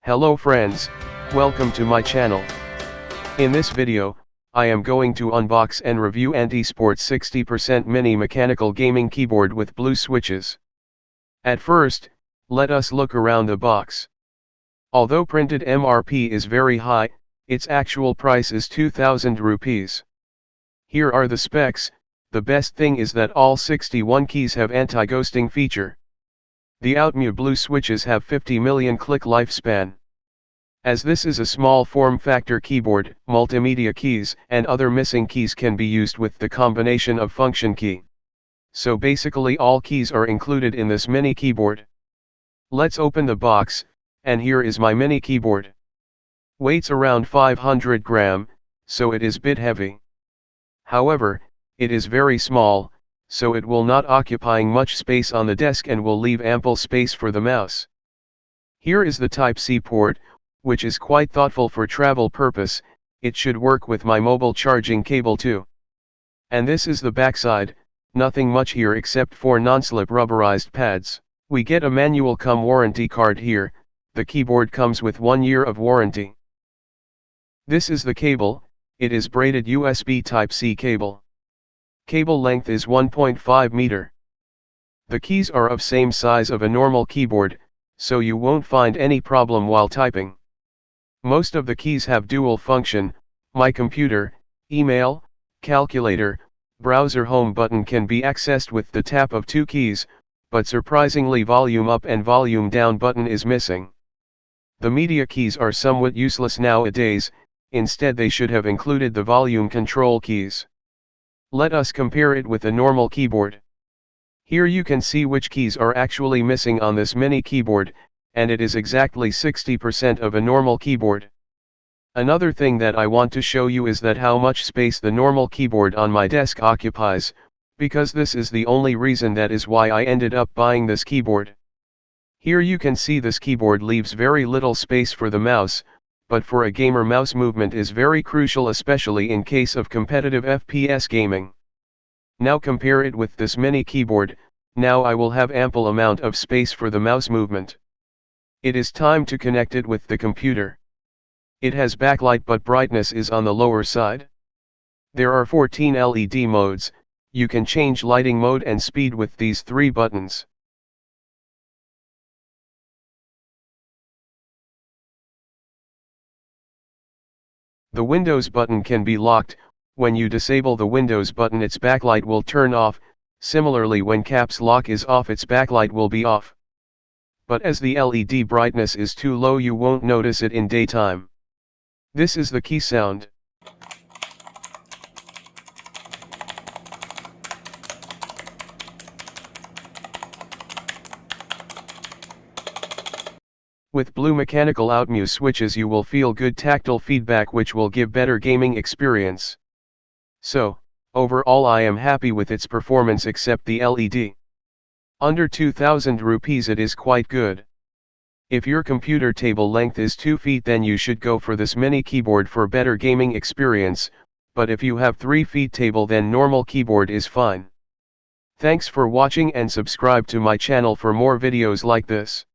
Hello friends, welcome to my channel. In this video, I am going to unbox and review an Esports 60% mini mechanical gaming keyboard with blue switches. At first, let us look around the box. Although printed MRP is very high, its actual price is 2000 rupees. Here are the specs. The best thing is that all 61 keys have anti-ghosting feature. The Outemu blue switches have 50 million click lifespan. As this is a small form factor keyboard, multimedia keys and other missing keys can be used with the combination of function key. So basically all keys are included in this mini keyboard. Let's open the box, and here is my mini keyboard. Weights around 500 gram, so it is bit heavy. However, it is very small, so it will not occupying much space on the desk and will leave ample space for the mouse. Here is the Type-C port, which is quite thoughtful for travel purpose. It should work with my mobile charging cable too. And this is the backside, nothing much here except for non-slip rubberized pads. We get a manual cum warranty card here. The keyboard comes with 1 year of warranty. This is the cable. It is braided USB Type-C cable. Cable length is 1.5 meter. The keys are of same size of a normal keyboard, so you won't find any problem while typing. Most of the keys have dual function. My computer, email, calculator, browser home button can be accessed with the tap of 2 keys, but surprisingly volume up and volume down button is missing. The media keys are somewhat useless nowadays. Instead they should have included the volume control keys. Let us compare it with a normal keyboard. Here you can see which keys are actually missing on this mini keyboard, and it is exactly 60% of a normal keyboard. Another thing that I want to show you is that how much space the normal keyboard on my desk occupies, because this is the only reason that is why I ended up buying this keyboard. Here you can see this keyboard leaves very little space for the mouse, but for a gamer mouse movement is very crucial, especially in case of competitive FPS gaming. Now compare it with this mini keyboard. Now I will have ample amount of space for the mouse movement. It is time to connect it with the computer. It has backlight but brightness is on the lower side. There are 14 LED modes. You can change lighting mode and speed with these 3 buttons. The Windows button can be locked. When you disable the Windows button, its backlight will turn off. Similarly, when caps lock is off, its backlight will be off. But as the LED brightness is too low, you won't notice it in daytime. This is the key sound. With blue mechanical Outemu switches you will feel good tactile feedback which will give better gaming experience. So, overall I am happy with its performance except the LED. Under 2000 rupees it is quite good. If your computer table length is 2 feet then you should go for this mini keyboard for better gaming experience, but if you have 3 feet table then normal keyboard is fine. Thanks for watching and subscribe to my channel for more videos like this.